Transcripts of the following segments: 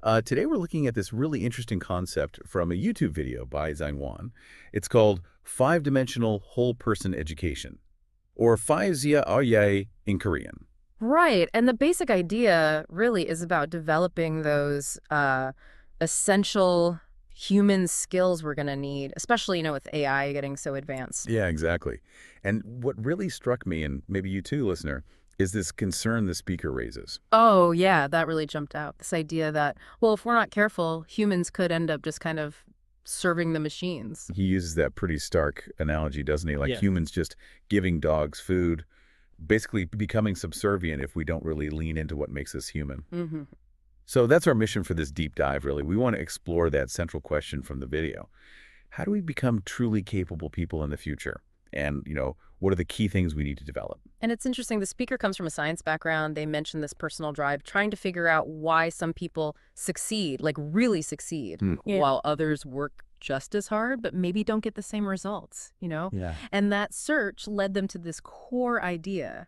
Today we're looking at this really interesting concept from a YouTube video by Zhang. It's called Five-Dimensional Whole Person Education, or Faizia Aoye in Korean. Right. And the basic idea really is about developing those essential human skills we're going to need, especially, with AI getting so advanced. Yeah, exactly. And what really struck me, and maybe you too, listener, is this concern the speaker raises. Oh, yeah, that really jumped out. This idea that, well, if we're not careful, humans could end up just kind of serving the machines. He uses that pretty stark analogy, doesn't he? Like Yeah. humans just giving dogs food, basically becoming subservient if we don't really lean into what makes us human. Hmm. So that's our mission for this deep dive, really. We want to explore that central question from the video. How do we become truly capable people in the future? And, what are the key things we need to develop? And it's interesting, the speaker comes from a science background. They mentioned this personal drive, trying to figure out why some people succeed, like really succeed, Yeah. while others work just as hard, but maybe don't get the same results. Yeah. And that search led them to this core idea,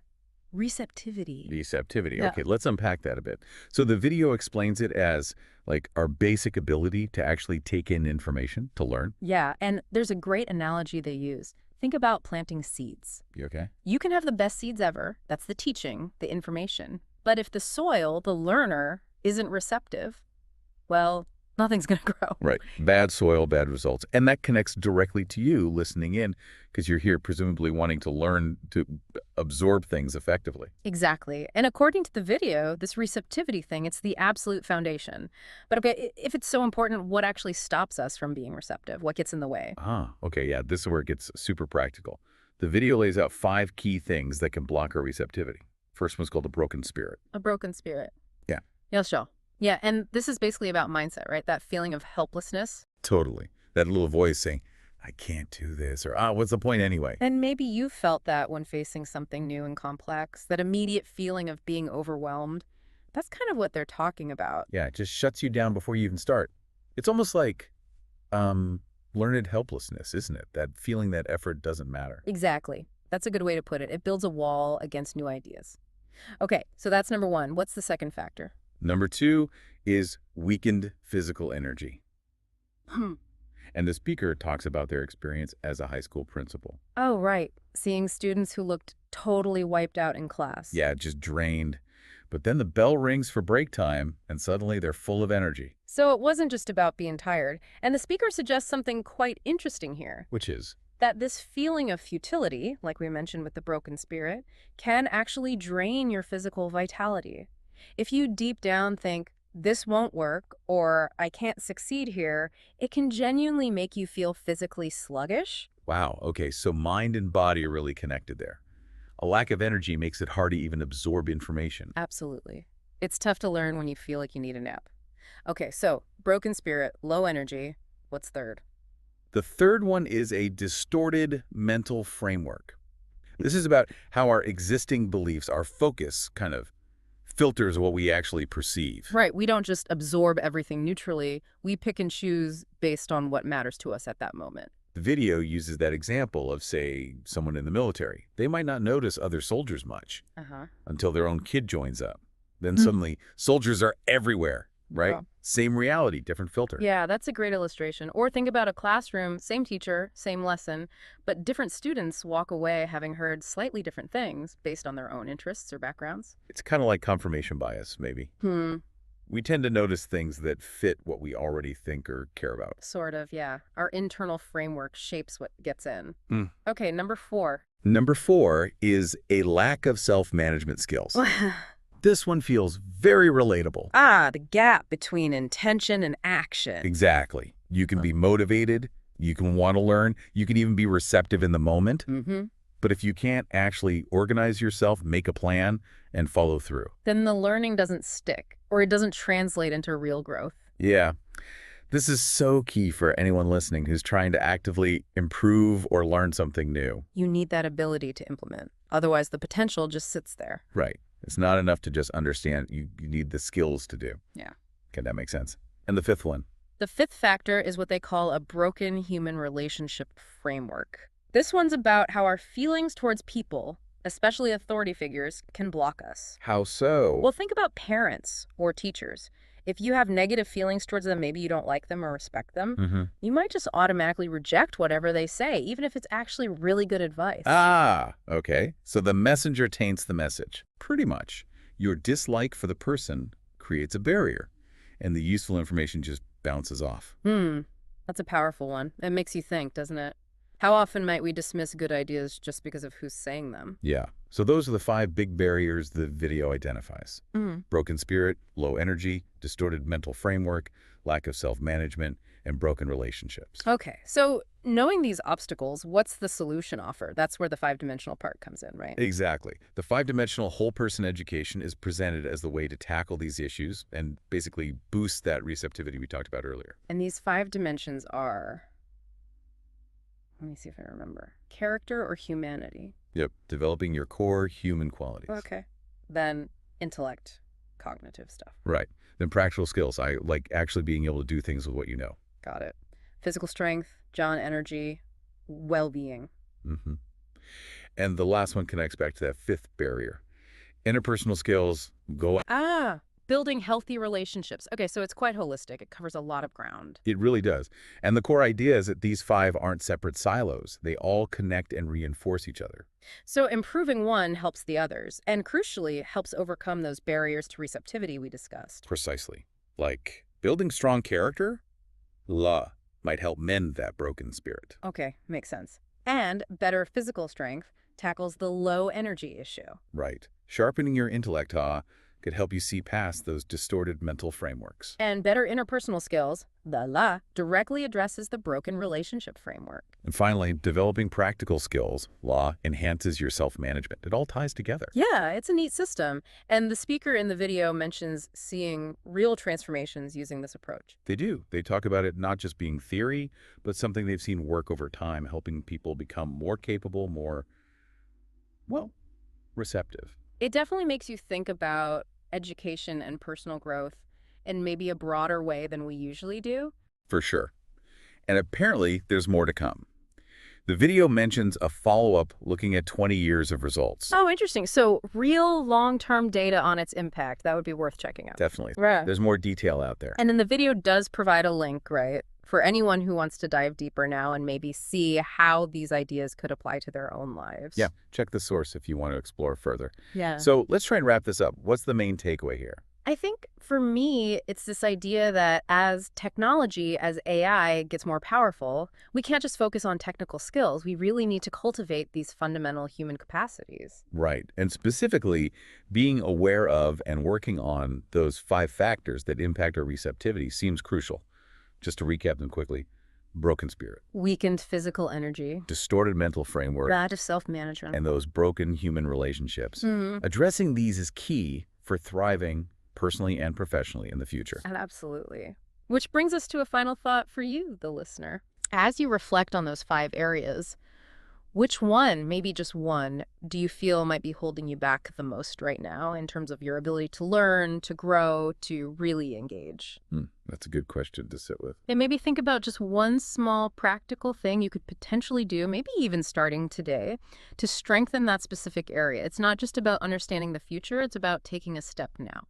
receptivity. Receptivity. Yeah. Okay, let's unpack that a bit. So the video explains it as like our basic ability to actually take in information, to learn. Yeah, and there's a great analogy they use. Think about planting seeds. You okay? You can have the best seeds ever. That's the teaching, the information. But if the soil, the learner, isn't receptive, well, nothing's going to grow. Right. Bad soil, bad results. And that connects directly to you listening in because you're here presumably wanting to learn to absorb things effectively. Exactly. And according to the video, this receptivity thing, it's the absolute foundation. But okay, if it's so important, what actually stops us from being receptive? What gets in the way? Ah, okay, yeah, this is where it gets super practical. The video lays out 5 key things that can block our receptivity. First one's called a broken spirit. A broken spirit. Yeah. Yeah, sure. Yeah, and this is basically about mindset, right? That feeling of helplessness. Totally. That little voice saying, I can't do this, or, what's the point anyway? And maybe you felt that when facing something new and complex, that immediate feeling of being overwhelmed. That's kind of what they're talking about. Yeah, it just shuts you down before you even start. It's almost like learned helplessness, isn't it? That feeling that effort doesn't matter. Exactly. That's a good way to put it. It builds a wall against new ideas. Okay, so that's number one. What's the second factor? Number 2 is weakened physical energy. And the speaker talks about their experience as a high school principal. Oh, right. Seeing students who looked totally wiped out in class. Yeah, just drained. But then the bell rings for break time, and suddenly they're full of energy. So it wasn't just about being tired. And the speaker suggests something quite interesting here. Which is, That this feeling of futility, like we mentioned with the broken spirit, can actually drain your physical vitality. If you deep down think, this won't work, or I can't succeed here, it can genuinely make you feel physically sluggish. wow, okay, so mind and body are really connected there. A lack of energy makes it hard to even absorb information. Absolutely. It's tough to learn when you feel like you need a nap. Okay, so broken spirit, low energy. What's third? The third one is a distorted mental framework. This is about how our existing beliefs, our focus, kind of filters what we actually perceive. Right, we don't just absorb everything neutrally. We pick and choose based on what matters to us at that moment. The video uses that example of, say, someone in the military. They might not notice other soldiers much Uh-huh. until their own kid joins up. Then suddenly, soldiers are everywhere, right? Yeah. Same reality, different filter. Yeah, that's a great illustration. Or think about a classroom, same teacher, same lesson, but different students walk away having heard slightly different things based on their own interests or backgrounds. It's kind of like confirmation bias, maybe. We tend to notice things that fit what we already think or care about. Sort of, yeah. Our internal framework shapes what gets in. Hmm. Okay, number 4. Number 4 is a lack of self-management skills. This one feels very relatable. The gap between intention and action. Exactly. You can be motivated, you can want to learn, you can even be receptive in the moment. Mm-hmm. But if you can't actually organize yourself, make a plan, and follow through. Then the learning doesn't stick, or it doesn't translate into real growth. Yeah. This is so key for anyone listening who's trying to actively improve or learn something new. You need that ability to implement. Otherwise, the potential just sits there. Right. It's not enough to just understand. You need the skills to do. Yeah. Okay, that makes sense. And the 5th one. The 5th factor is what they call a broken human relationship framework. This one's about how our feelings towards people, especially authority figures, can block us. How so? Well, think about parents or teachers. If you have negative feelings towards them, maybe you don't like them or respect them, Mm-hmm. you might just automatically reject whatever they say, even if it's actually really good advice. Ah, okay. So the messenger taints the message. Pretty much. Your dislike for the person creates a barrier, and the useful information just bounces off. That's a powerful one. It makes you think, doesn't it? How often might we dismiss good ideas just because of who's saying them? Yeah. So those are the 5 big barriers the video identifies. Mm. Broken spirit, low energy, distorted mental framework, lack of self-management, and broken relationships. Okay, so knowing these obstacles, what's the solution offer? That's where the five-dimensional part comes in, right? Exactly. The 5-dimensional whole person education is presented as the way to tackle these issues and basically boost that receptivity we talked about earlier. And these 5 dimensions are, let me see if I remember, character or humanity? Yep. Developing your core human qualities. Okay. Then intellect, cognitive stuff. Right. Then practical skills. I like actually being able to do things with what you know. Got it. Physical strength, John energy, well-being. Hmm. And the last one connects back to that 5th barrier. Interpersonal skills go. Building healthy relationships. Okay, so it's quite holistic. It covers a lot of ground. It really does. And the core idea is that these 5 aren't separate silos. They all connect and reinforce each other. So improving one helps the others, and crucially, helps overcome those barriers to receptivity we discussed. Precisely. Like building strong character, La might help mend that broken spirit. Okay, makes sense. And better physical strength tackles the low energy issue. Right. Sharpening your intellect, could help you see past those distorted mental frameworks. And better interpersonal skills, the La, directly addresses the broken relationship framework. And finally, developing practical skills, La, enhances your self-management. It all ties together. Yeah, it's a neat system. And the speaker in the video mentions seeing real transformations using this approach. They do. They talk about it not just being theory, but something they've seen work over time, helping people become more capable, more, well, receptive. It definitely makes you think about education and personal growth in maybe a broader way than we usually do. For sure. And apparently, there's more to come. The video mentions a follow-up looking at 20 years of results. Oh, interesting. So real long-term data on its impact. That would be worth checking out. Definitely. Right. There's more detail out there. And then the video does provide a link, right, for anyone who wants to dive deeper now and maybe see how these ideas could apply to their own lives. Yeah, check the source if you want to explore further. Yeah. So let's try and wrap this up. What's the main takeaway here? I think for me, it's this idea that as technology, as AI gets more powerful, we can't just focus on technical skills. We really need to cultivate these fundamental human capacities. Right. And specifically, being aware of and working on those 5 factors that impact our receptivity seems crucial. Just to recap them quickly: broken spirit, Weakened physical energy, distorted mental framework, lack of self-management. and those broken human relationships. Mhm. Addressing these is key for thriving personally and professionally in the future. Absolutely. Which brings us to a final thought for you, the listener. As you reflect on those 5 areas, which one, maybe just one, do you feel might be holding you back the most right now in terms of your ability to learn, to grow, to really engage? That's a good question to sit with. And maybe think about just one small practical thing you could potentially do, maybe even starting today, to strengthen that specific area. It's not just about understanding the future, it's about taking a step now.